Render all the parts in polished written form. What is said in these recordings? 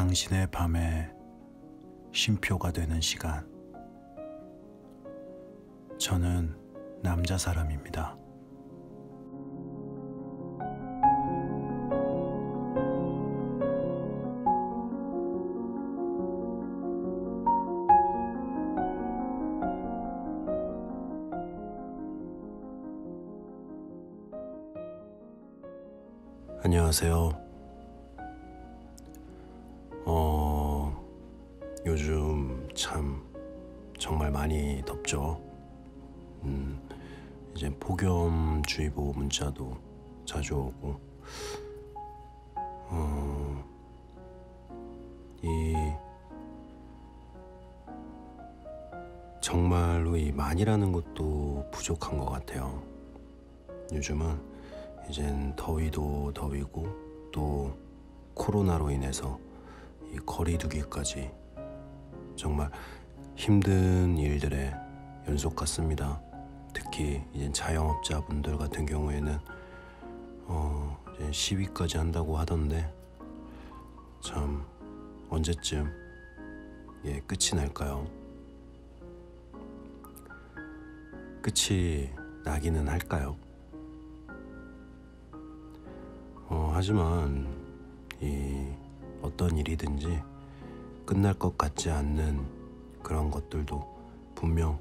당신의 밤에 쉼표가 되는 시간. 저는 남자 사람입니다. 안녕하세요. 요즘 참 정말 많이 덥죠. 이제 폭염주의보 문자도 자주 오고, 정말로 이 많이라는 것도 부족한 것 같아요. 요즘은 이젠 더위도 더위고 또 코로나로 인해서 이 거리두기까지 정말 힘든 일들의 연속 같습니다. 특히 이제 자영업자분들 같은 경우에는 이제 시위까지 한다고 하던데, 참 언제쯤 끝이 날까요? 끝이 나기는 할까요? 하지만 어떤 일이든지 끝날 것 같지 않는 그런 것들도 분명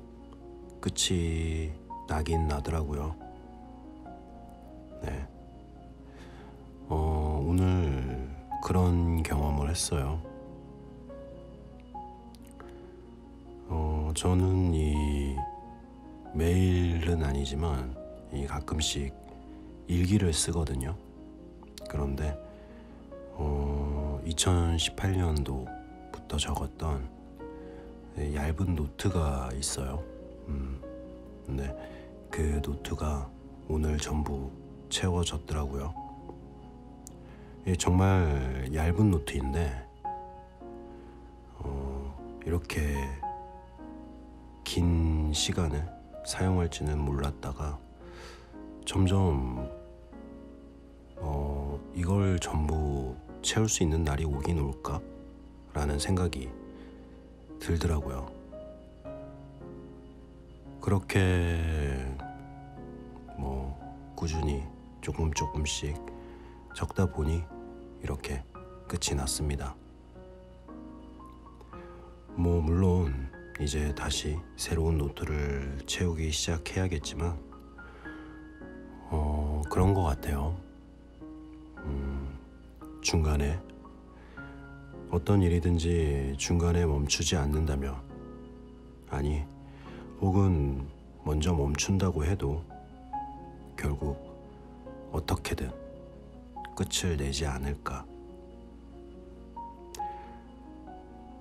끝이 나긴 나더라고요. 네. 오늘 그런 경험을 했어요. 저는 매일은 아니지만 가끔씩 일기를 쓰거든요. 그런데 2018년도부터 적었던 얇은 노트가 있어요. 근데 그 노트가 오늘 전부 채워졌더라고요. 정말 얇은 노트인데 이렇게 긴 시간을 사용할지는 몰랐다가 점점 이걸 전부 채울 수 있는 날이 오긴 올까? 라는 생각이 들더라고요. 그렇게 꾸준히 조금씩 적다 보니 이렇게 끝이 났습니다. 물론 이제 다시 새로운 노트를 채우기 시작해야겠지만 그런 것 같아요. 중간에 어떤 일이든지 중간에 멈추지 않는다면, 아니 혹은 먼저 멈춘다고 해도 결국 어떻게든 끝을 내지 않을까.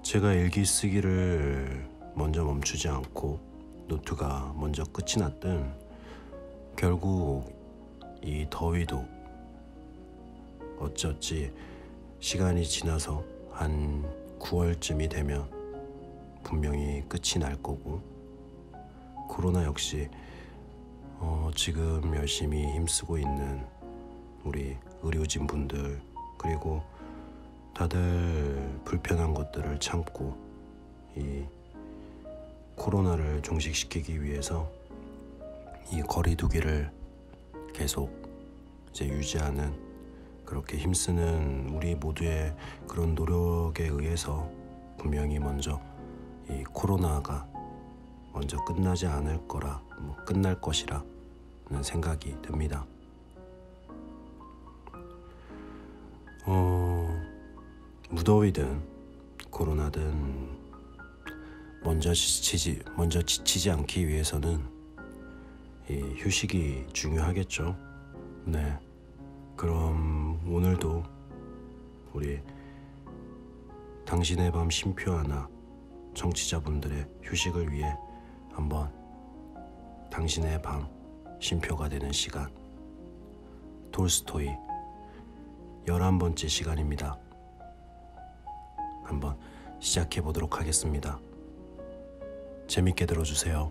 제가 일기 쓰기를 먼저 멈추지 않고 노트가 먼저 끝이 났든 결국 이 더위도 어쩌지 시간이 지나서 한 9월쯤이 되면 분명히 끝이 날 거고, 코로나 역시 지금 열심히 힘쓰고 있는 우리 의료진 분들, 그리고 다들 불편한 것들을 참고 이 코로나를 종식시키기 위해서 이 거리두기를 계속 이제 유지하는, 그렇게 힘쓰는 우리 모두의 그런 노력에 의해서 분명히 먼저 이 코로나가 먼저 끝나지 않을 거라, 끝날 것이라는 생각이 듭니다. 무더위든 코로나든 먼저 지치지 않기 위해서는 이 휴식이 중요하겠죠. 네. 그럼 오늘도 우리 당신의 밤 쉼표 하나 청취자분들의 휴식을 위해 한번 당신의 밤 쉼표가 되는 시간, 톨스토이 11번째 시간입니다. 한번 시작해 보도록 하겠습니다. 재밌게 들어주세요.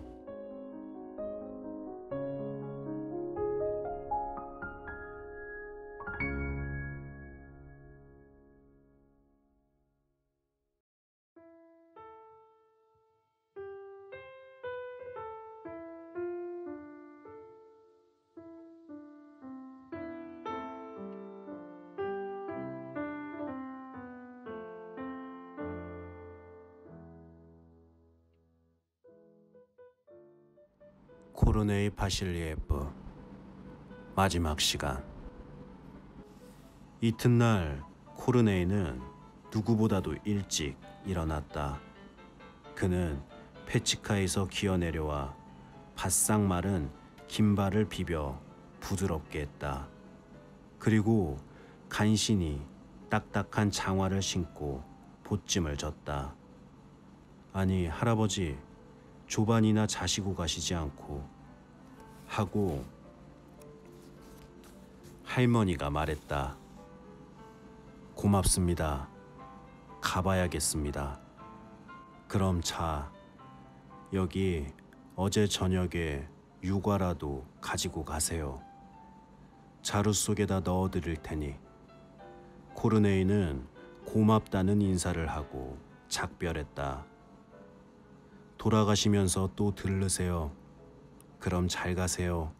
코르네이 바실리에프 마지막 시간. 이튿날 코르네이는 누구보다도 일찍 일어났다. 그는 페치카에서 기어내려와 바싹 마른 긴발을 비벼 부드럽게 했다. 그리고 간신히 딱딱한 장화를 신고 보찜을 졌다. 아니 할아버지, 조반이나 자시고 가시지 않고 하고 할머니가 말했다. 고맙습니다. 가봐야겠습니다. 그럼 자, 여기 어제 저녁에 유과라도 가지고 가세요. 자루 속에다 넣어드릴 테니. 코르네이는 고맙다는 인사를 하고 작별했다. 돌아가시면서 또 들르세요. 그럼 잘 가세요.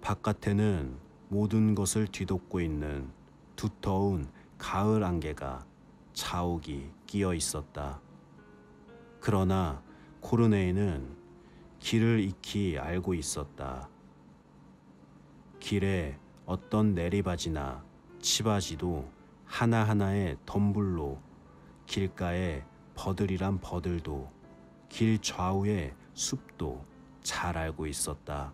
바깥에는 모든 것을 뒤덮고 있는 두터운 가을 안개가 자욱이 끼어 있었다. 그러나 코르네이는 길을 익히 알고 있었다. 길에 어떤 내리바지나 치바지도 하나하나의 덤불로, 길가에 버들이란 버들도, 길 좌우의 숲도 잘 알고 있었다.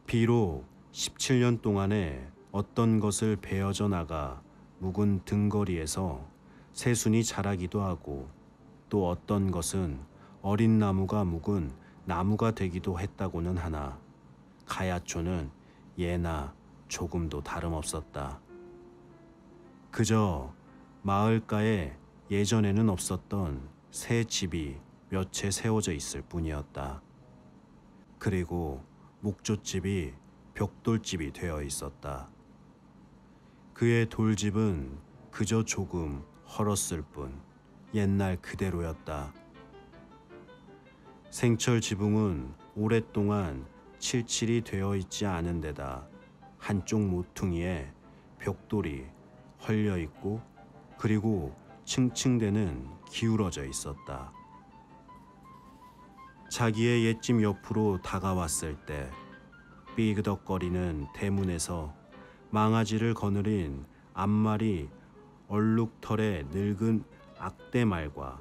비록 17년 동안에 어떤 것을 베어져 나가 묵은 등거리에서 새순이 자라기도 하고, 또 어떤 것은 어린 나무가 묵은 나무가 되기도 했다고는 하나 가야초는 예나 조금도 다름없었다. 그저 마을가에 예전에는 없었던 새 집이 몇 채 세워져 있을 뿐이었다. 그리고 목조집이 벽돌집이 되어 있었다. 그의 돌집은 그저 조금 헐었을 뿐 옛날 그대로였다. 생철 지붕은 오랫동안 칠칠이 되어 있지 않은 데다 한쪽 모퉁이에 벽돌이 헐려 있고, 그리고 층층대는 기울어져 있었다. 자기의 옛집 옆으로 다가왔을 때 삐그덕거리는 대문에서 망아지를 거느린 앞말이 얼룩털의 늙은 악대말과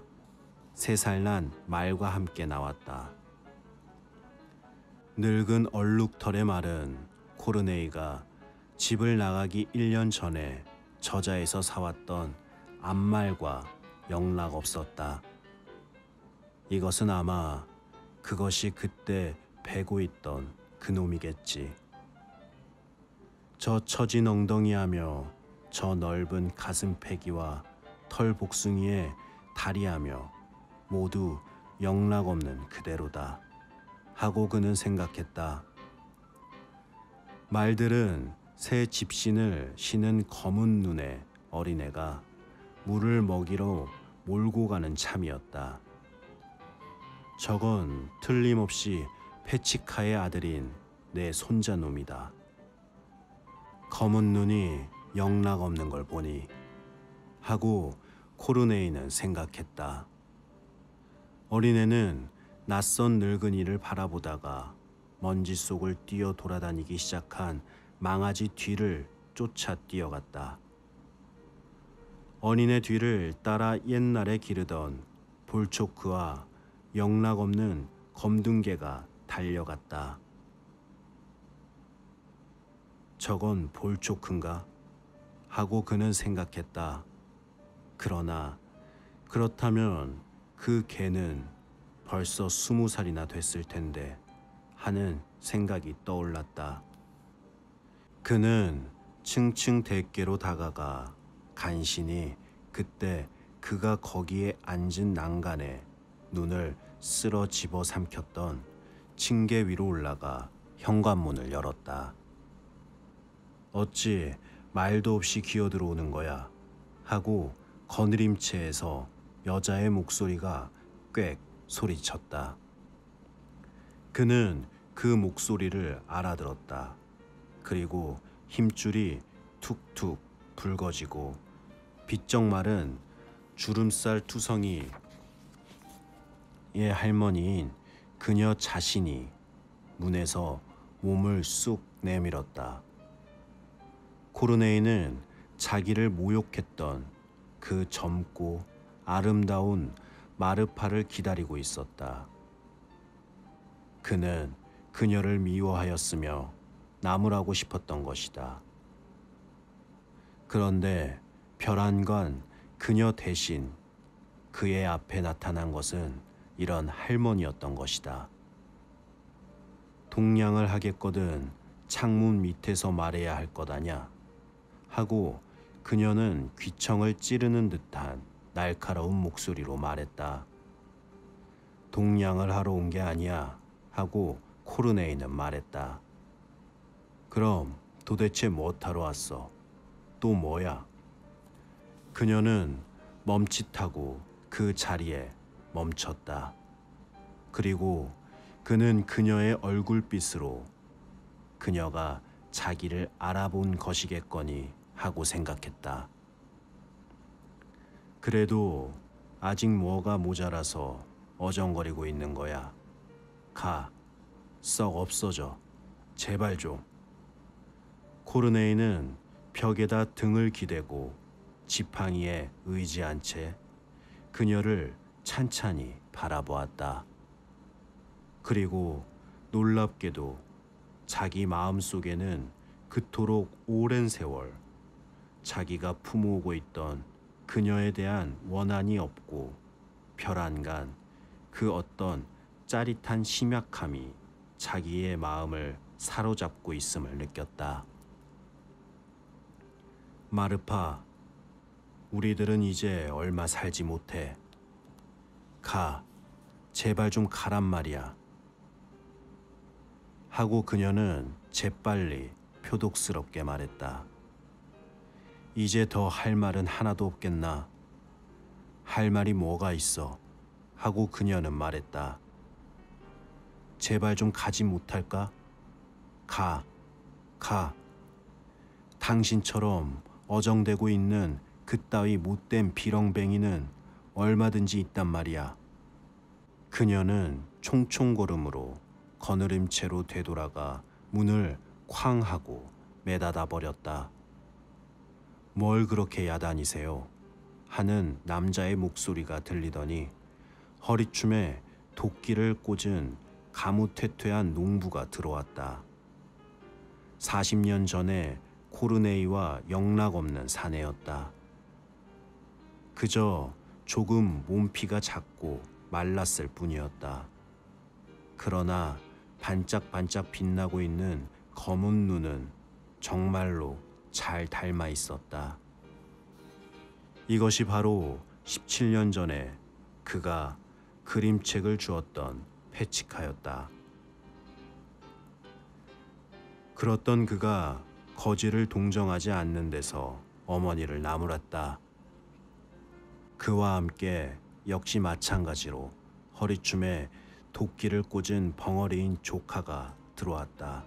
3살 난 말과 함께 나왔다. 늙은 얼룩털의 말은 코르네이가 집을 나가기 1년 전에 저자에서 사왔던 앞말과 영락없었다. 이것은 아마 그것이 그때 베고 있던 그놈이겠지. 저 처진 엉덩이하며 저 넓은 가슴패기와 털 복숭이에 다리하며 모두 영락없는 그대로다 하고 그는 생각했다. 말들은 새 집신을 신은 검은 눈의 어린애가 물을 먹이러 몰고 가는 참이었다. 저건 틀림없이 페치카의 아들인 내 손자놈이다. 검은 눈이 영락없는 걸 보니 하고 코르네이는 생각했다. 어린애는 낯선 늙은이를 바라보다가 먼지 속을 뛰어 돌아다니기 시작한 망아지 뒤를 쫓아 뛰어갔다. 어린애 뒤를 따라 옛날에 기르던 볼초크와 영락없는 검둥개가 달려갔다. 저건 볼초크인가? 하고 그는 생각했다. 그러나 그렇다면 그 개는 벌써 20살이나 됐을 텐데 하는 생각이 떠올랐다. 그는 층층 대께로 다가가 간신히 그때 그가 거기에 앉은 난간에 눈을 쓸어 집어 삼켰던 층계 위로 올라가 현관문을 열었다. 어찌 말도 없이 기어들어오는 거야 하고 거느림체에서 여자의 목소리가 꽥 소리쳤다. 그는 그 목소리를 알아들었다. 그리고 힘줄이 툭툭 붉어지고 비쩍 마른 주름살 투성이의 할머니인 그녀 자신이 문에서 몸을 쑥 내밀었다. 코르네이는 자기를 모욕했던 그 젊고 아름다운 마르파를 기다리고 있었다. 그는 그녀를 미워하였으며 나무라고 싶었던 것이다. 그런데 별안간 그녀 대신 그의 앞에 나타난 것은 이런 할머니였던 것이다. 동냥을 하겠거든 창문 밑에서 말해야 할 것 아냐 하고 그녀는 귀청을 찌르는 듯한 날카로운 목소리로 말했다. 동냥을 하러 온 게 아니야 하고 코르네이는 말했다. 그럼 도대체 무엇하러 왔어? 또 뭐야? 그녀는 멈칫하고 그 자리에 멈췄다. 그리고 그는 그녀의 얼굴빛으로 그녀가 자기를 알아본 것이겠거니 하고 생각했다. 그래도 아직 뭐가 모자라서 어정거리고 있는 거야. 가, 썩 없어져. 제발 좀. 코르네이는 벽에다 등을 기대고 지팡이에 의지한 채 그녀를 찬찬히 바라보았다. 그리고 놀랍게도 자기 마음속에는 그토록 오랜 세월 자기가 품어오고 있던 그녀에 대한 원한이 없고 별안간 그 어떤 짜릿한 심약함이 자기의 마음을 사로잡고 있음을 느꼈다. 마르파, 우리들은 이제 얼마 살지 못해. 가, 제발 좀 가란 말이야. 하고 그녀는 재빨리 표독스럽게 말했다. 이제 더 할 말은 하나도 없겠나? 할 말이 뭐가 있어? 하고 그녀는 말했다. 제발 좀 가지 못할까? 가, 가. 당신처럼 어정되고 있는 그따위 못된 비렁뱅이는 얼마든지 있단 말이야. 그녀는 총총걸음으로 거느림채로 되돌아가 문을 쾅 하고 매닫아 버렸다. 뭘 그렇게 야단이세요? 하는 남자의 목소리가 들리더니 허리춤에 도끼를 꽂은 가무퇴퇴한 농부가 들어왔다. 40년 전에 코르네이와 영락없는 사내였다. 그저 조금 몸피가 작고 말랐을 뿐이었다. 그러나 반짝반짝 빛나고 있는 검은 눈은 정말로 잘 닮아 있었다. 이것이 바로 17년 전에 그가 그림책을 주었던 페치카였다. 그렇던 그가 거지를 동정하지 않는 데서 어머니를 나무랐다. 그와 함께 역시 마찬가지로 허리춤에 도끼를 꽂은 벙어리인 조카가 들어왔다.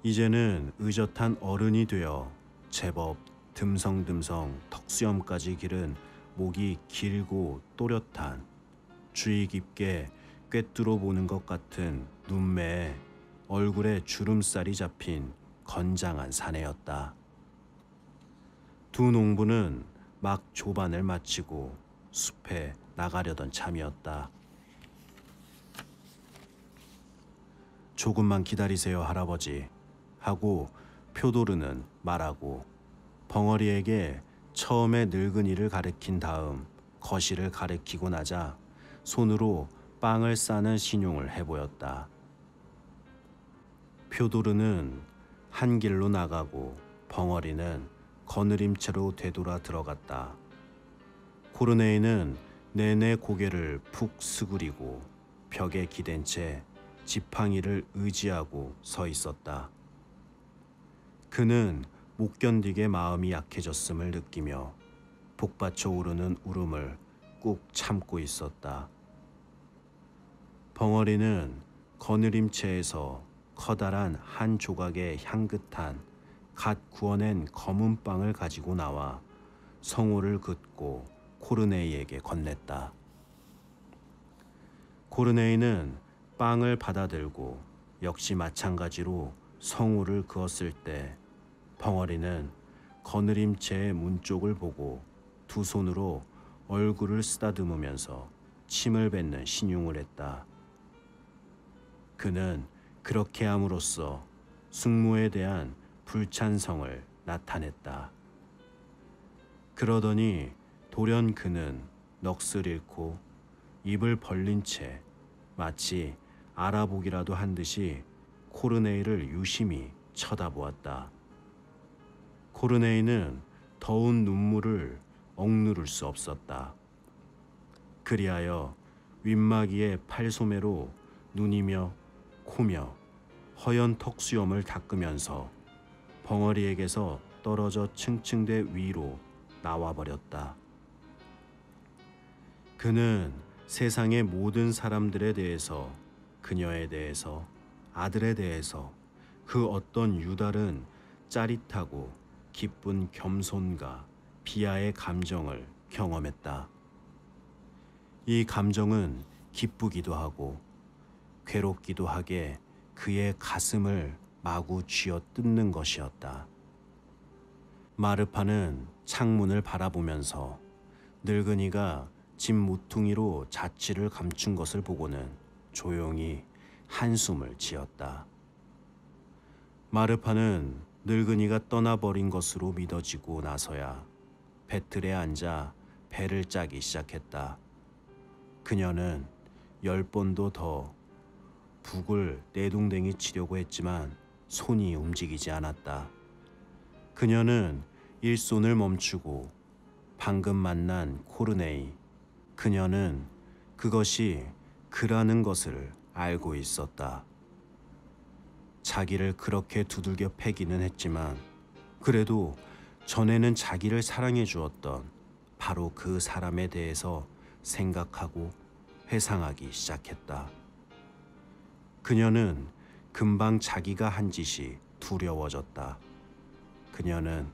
이제는 의젓한 어른이 되어 제법 듬성듬성 턱수염까지 기른 목이 길고 또렷한 주의 깊게 꿰뚫어 보는 것 같은 눈매에 얼굴에 주름살이 잡힌 건장한 사내였다. 두 농부는 막 조반을 마치고 숲에 나가려던 참이었다. 조금만 기다리세요, 할아버지. 하고 표도르는 말하고 벙어리에게 처음에 늙은이를 가리킨 다음 거실을 가리키고 나자 손으로 빵을 싸는 신용을 해보였다. 표도르는 한 길로 나가고 벙어리는 거느림채로 되돌아 들어갔다. 코르네이는 내내 고개를 푹 수그리고 벽에 기댄 채 지팡이를 의지하고 서 있었다. 그는 못 견디게 마음이 약해졌음을 느끼며 복받쳐 오르는 울음을 꾹 참고 있었다. 벙어리는 거느림채에서 커다란 한 조각의 향긋한 갓 구워낸 검은 빵을 가지고 나와 성호를 긋고 코르네이에게 건넸다. 코르네이는 빵을 받아들고 역시 마찬가지로 성우를 그었을 때 벙어리는 거느림체의 문 쪽을 보고 두 손으로 얼굴을 쓰다듬으면서 침을 뱉는 신용을 했다. 그는 그렇게 함으로써 숙모에 대한 불찬성을 나타냈다. 그러더니 돌연 그는 넋을 잃고 입을 벌린 채 마치 알아보기라도 한 듯이 코르네이를 유심히 쳐다보았다. 코르네이는 더운 눈물을 억누를 수 없었다. 그리하여 윗마기의 팔소매로 눈이며 코며 허연 턱수염을 닦으면서 벙어리에게서 떨어져 층층대 위로 나와버렸다. 그는 세상의 모든 사람들에 대해서, 그녀에 대해서, 아들에 대해서 그 어떤 유다른 짜릿하고 기쁜 겸손과 비하의 감정을 경험했다. 이 감정은 기쁘기도 하고 괴롭기도 하게 그의 가슴을 마구 쥐어뜯는 것이었다. 마르파는 창문을 바라보면서 늙은이가 집 모퉁이로 자취를 감춘 것을 보고는 조용히 한숨을 지었다. 마르파는 늙은이가 떠나버린 것으로 믿어지고 나서야 배틀에 앉아 배를 짜기 시작했다. 그녀는 10번도 더 북을 내동댕이 치려고 했지만 손이 움직이지 않았다. 그녀는 일손을 멈추고 방금 만난 코르네이, 그녀는 그것이 그라는 것을 알고 있었다. 자기를 그렇게 두들겨 패기는 했지만 그래도 전에는 자기를 사랑해 주었던 바로 그 사람에 대해서 생각하고 회상하기 시작했다. 그녀는 금방 자기가 한 짓이 두려워졌다. 그녀는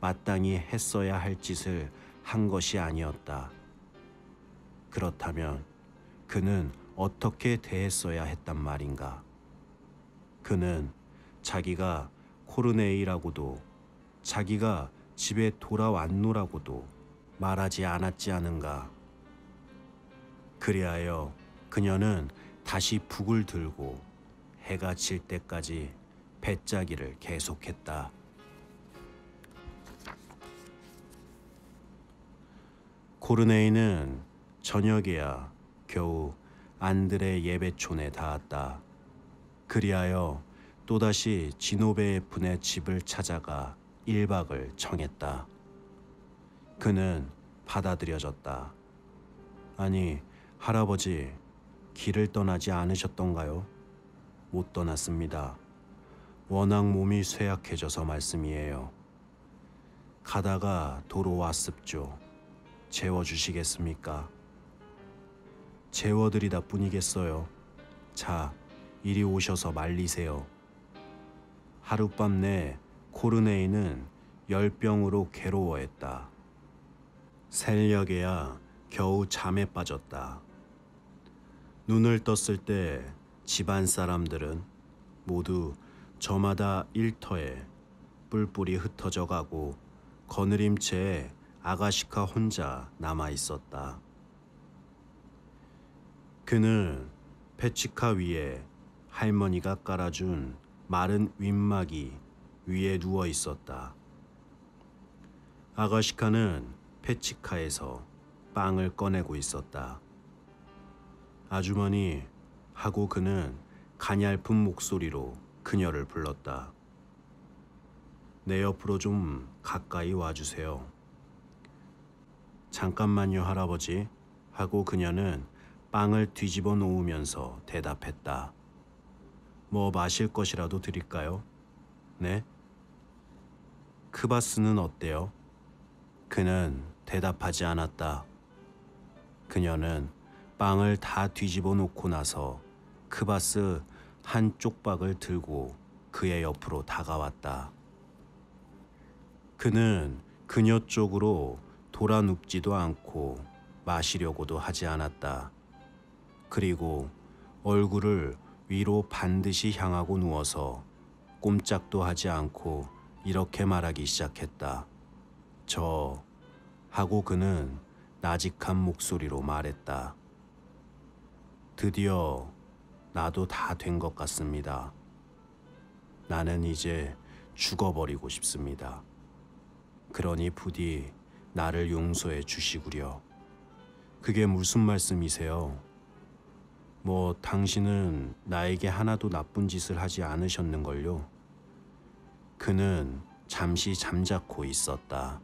마땅히 했어야 할 짓을 한 것이 아니었다. 그렇다면 그는 어떻게 대했어야 했단 말인가? 그는 자기가 코르네이라고도 자기가 집에 돌아왔노라고도 말하지 않았지 않은가? 그리하여 그녀는 다시 북을 들고 해가 질 때까지 배짜기를 계속했다. 코르네이는 저녁에야 겨우 안드레 예배촌에 닿았다. 그리하여 또다시 지노베의 분의 집을 찾아가 1박을 청했다. 그는 받아들여졌다. 아니, 할아버지, 길을 떠나지 않으셨던가요? 못 떠났습니다. 워낙 몸이 쇠약해져서 말씀이에요. 가다가 도로 왔습죠. 재워주시겠습니까? 재워드리다 뿐이겠어요. 자, 이리 오셔서 말리세요. 하룻밤 내 코르네이는 열병으로 괴로워했다. 새벽에야 겨우 잠에 빠졌다. 눈을 떴을 때 집안 사람들은 모두 저마다 일터에 뿔뿔이 흩어져 가고 거느림체에 아가시카 혼자 남아 있었다. 그는 페치카 위에 할머니가 깔아준 마른 윗막이 위에 누워 있었다. 아가시카는 페치카에서 빵을 꺼내고 있었다. 아주머니 하고 그는 가냘픈 목소리로 그녀를 불렀다. 내 옆으로 좀 가까이 와주세요. 잠깐만요, 할아버지 하고 그녀는 빵을 뒤집어 놓으면서 대답했다. 뭐 마실 것이라도 드릴까요? 네? 크바스는 어때요? 그는 대답하지 않았다. 그녀는 빵을 다 뒤집어 놓고 나서 크바스 한 쪽박을 들고 그의 옆으로 다가왔다. 그는 그녀 쪽으로 돌아 눕지도 않고 마시려고도 하지 않았다. 그리고 얼굴을 위로 반드시 향하고 누워서 꼼짝도 하지 않고 이렇게 말하기 시작했다. 하고 그는 나직한 목소리로 말했다. 드디어 나도 다 된 것 같습니다. 나는 이제 죽어버리고 싶습니다. 그러니 부디 나를 용서해 주시구려. 그게 무슨 말씀이세요? 뭐 당신은 나에게 하나도 나쁜 짓을 하지 않으셨는걸요? 그는 잠시 잠자코 있었다.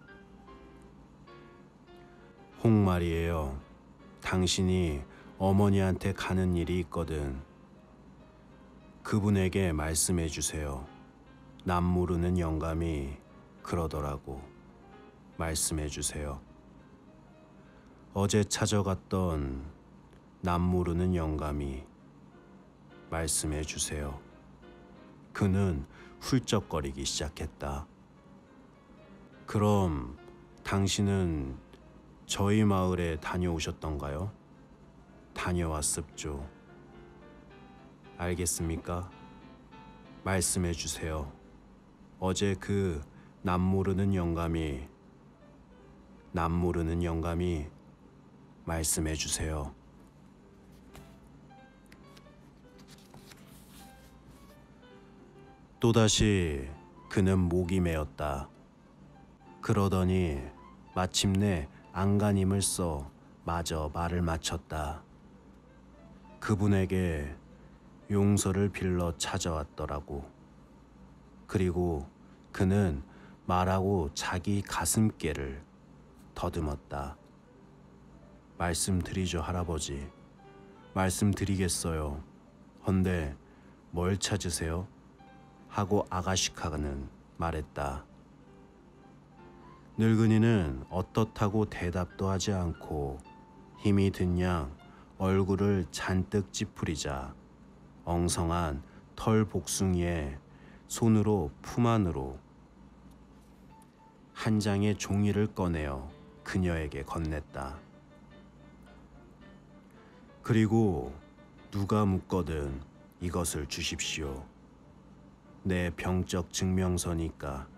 홍 말이에요. 당신이 어머니한테 가는 일이 있거든. 그분에게 말씀해 주세요. 남 모르는 영감이 그러더라고. 말씀해 주세요. 어제 찾아갔던 남 모르는 영감이 말씀해 주세요. 그는 훌쩍거리기 시작했다. 그럼 당신은 저희 마을에 다녀오셨던가요? 다녀왔습죠. 알겠습니까? 말씀해 주세요. 어제 그 남 모르는 영감이 말씀해 주세요. 또다시 그는 목이 메었다. 그러더니 마침내 안간힘을 써 마저 말을 마쳤다. 그분에게 용서를 빌러 찾아왔더라고. 그리고 그는 말하고 자기 가슴께를 더듬었다. 말씀드리죠, 할아버지. 말씀드리겠어요. 헌데 뭘 찾으세요? 하고 아가시카는 말했다. 늙은이는 어떻다고 대답도 하지 않고 힘이 든 양 얼굴을 잔뜩 찌푸리자 엉성한 털 복숭이에 손으로 품 안으로 한 장의 종이를 꺼내어 그녀에게 건넸다. 그리고 누가 묻거든 이것을 주십시오. 내 병적 증명서니까.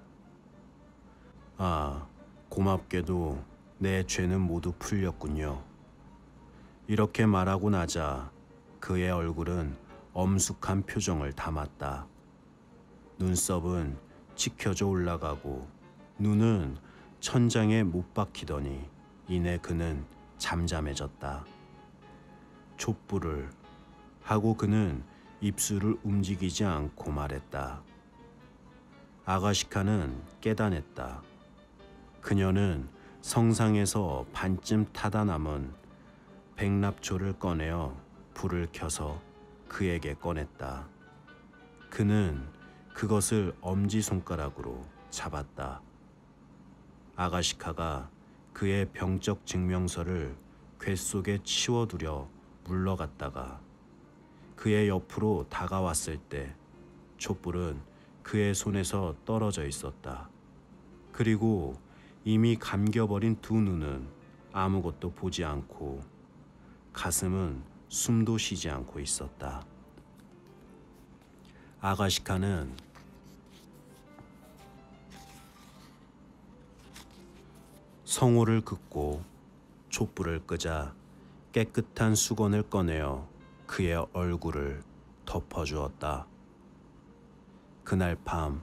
아, 고맙게도 내 죄는 모두 풀렸군요. 이렇게 말하고 나자 그의 얼굴은 엄숙한 표정을 담았다. 눈썹은 치켜져 올라가고 눈은 천장에 못 박히더니 이내 그는 잠잠해졌다. 촛불을 하고 그는 입술을 움직이지 않고 말했다. 아가시카는 깨닫냈다. 그녀는 성상에서 반쯤 타다 남은 백납초를 꺼내어 불을 켜서 그에게 꺼냈다. 그는 그것을 엄지손가락으로 잡았다. 아가시카가 그의 병적 증명서를 귓속에 치워두려 물러갔다가 그의 옆으로 다가왔을 때 촛불은 그의 손에서 떨어져 있었다. 그리고 이미 감겨버린 두 눈은 아무것도 보지 않고 가슴은 숨도 쉬지 않고 있었다. 아가시카는 성호를 긋고 촛불을 끄자 깨끗한 수건을 꺼내어 그의 얼굴을 덮어주었다. 그날 밤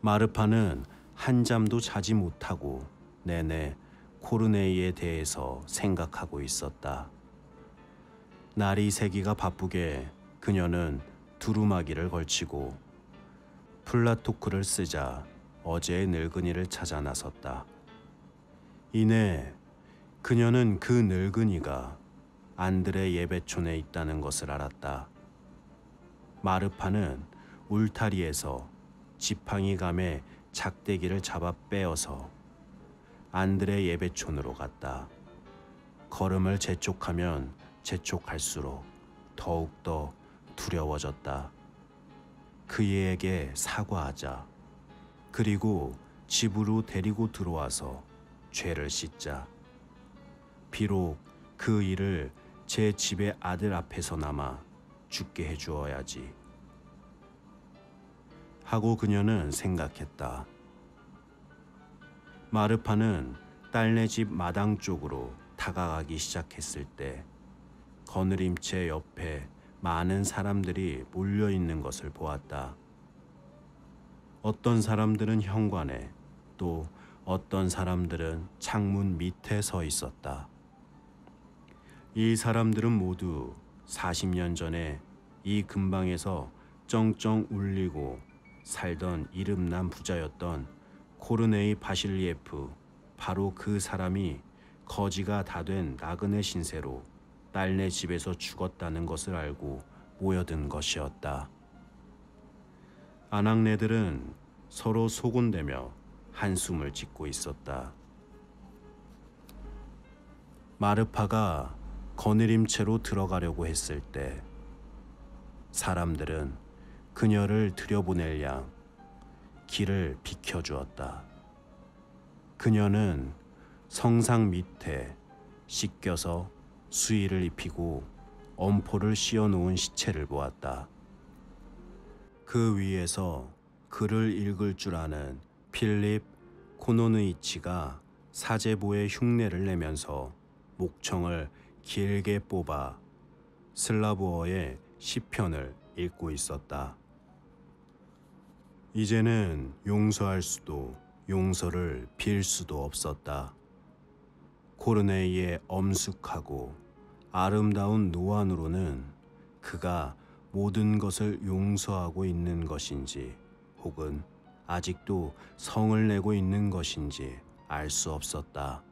마르파는 한잠도 자지 못하고 내내 코르네이에 대해서 생각하고 있었다. 날이 새기가 바쁘게 그녀는 두루마기를 걸치고 플라토크를 쓰자 어제의 늙은이를 찾아 나섰다. 이내 그녀는 그 늙은이가 안드레 예배촌에 있다는 것을 알았다. 마르파는 울타리에서 지팡이 감에 작대기를 잡아 빼어서 안드레 예배촌으로 갔다. 걸음을 재촉하면 재촉할수록 더욱더 두려워졌다. 그에게 사과하자. 그리고 집으로 데리고 들어와서 죄를 씻자. 비록 그 일을 제 집의 아들 앞에서나마 죽게 해주어야지 하고 그녀는 생각했다. 마르파는 딸네 집 마당 쪽으로 다가가기 시작했을 때 거느림체 옆에 많은 사람들이 몰려 있는 것을 보았다. 어떤 사람들은 현관에, 또 어떤 사람들은 창문 밑에 서 있었다. 이 사람들은 모두 40년 전에 이 근방에서 쩡쩡 울리고 살던 이름난 부자였던 코르네이 바실리에프, 바로 그 사람이 거지가 다 된 나그네 신세로 딸네 집에서 죽었다는 것을 알고 모여든 것이었다. 아낙네들은 서로 소곤대며 한숨을 짓고 있었다. 마르파가 거느림채로 들어가려고 했을 때 사람들은 그녀를 들여보낼 양 길을 비켜주었다. 그녀는 성상 밑에 씻겨서 수의를 입히고 엄포를 씌워놓은 시체를 보았다. 그 위에서 글을 읽을 줄 아는 필립 코노느이치가 사제보의 흉내를 내면서 목청을 길게 뽑아 슬라브어의 시편을 읽고 있었다. 이제는 용서할 수도 용서를 빌 수도 없었다. 코르네이의 엄숙하고 아름다운 노안으로는 그가 모든 것을 용서하고 있는 것인지 혹은 아직도 성을 내고 있는 것인지 알 수 없었다.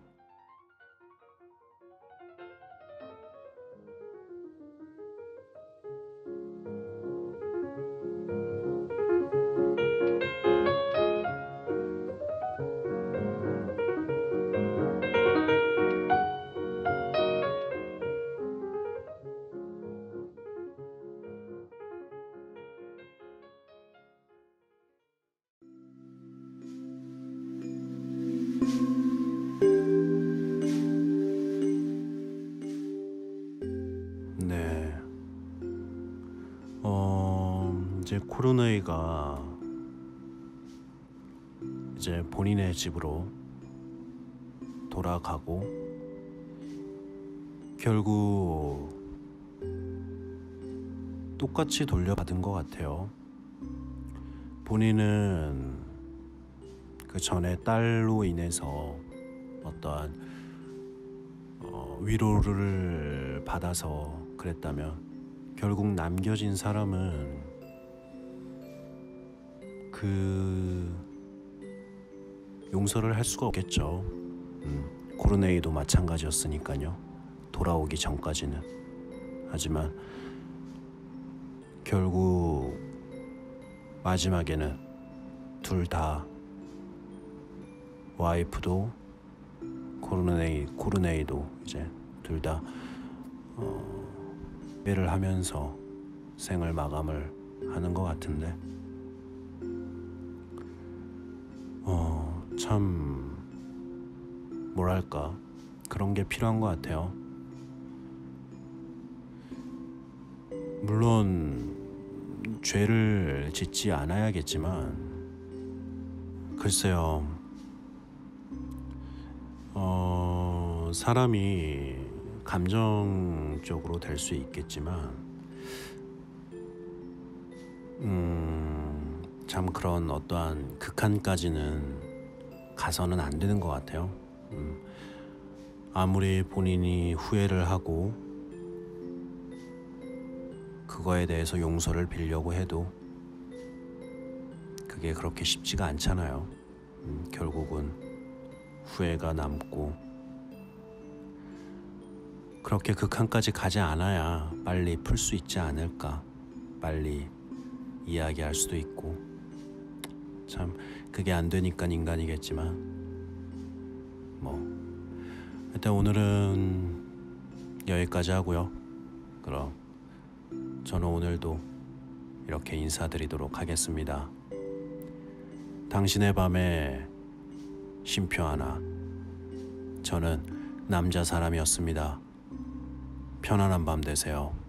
네. 이제 코르네이가 이제 본인의 집으로 돌아가고 결국 똑같이 돌려받은 것 같아요. 본인은 그 전에 딸로 인해서 어떠한 위로를 받아서 그랬다면 결국 남겨진 사람은 그 용서를 할 수가 없겠죠. 코르네이도 마찬가지였으니까요. 돌아오기 전까지는. 하지만 결국 마지막에는 둘 다 와이프도 코르네이도 이제 둘 다 배를 하면서 생을 마감을 하는 것 같은데 참 뭐랄까 그런 게 필요한 것 같아요. 물론 죄를 짓지 않아야겠지만 글쎄요, 사람이 감정적으로 될 수 있겠지만 참 그런 어떠한 극한까지는 가서는 안 되는 것 같아요. 아무리 본인이 후회를 하고 그거에 대해서 용서를 빌려고 해도 그게 그렇게 쉽지가 않잖아요. 결국은 후회가 남고 그렇게 극한까지 가지 않아야 빨리 풀 수 있지 않을까. 빨리 이야기할 수도 있고 참 그게 안 되니까 인간이겠지만 뭐 일단 오늘은 여기까지 하고요. 그럼 저는 오늘도 이렇게 인사드리도록 하겠습니다. 당신의 밤에 쉼표 하나. 저는 남자 사람이었습니다. 편안한 밤 되세요.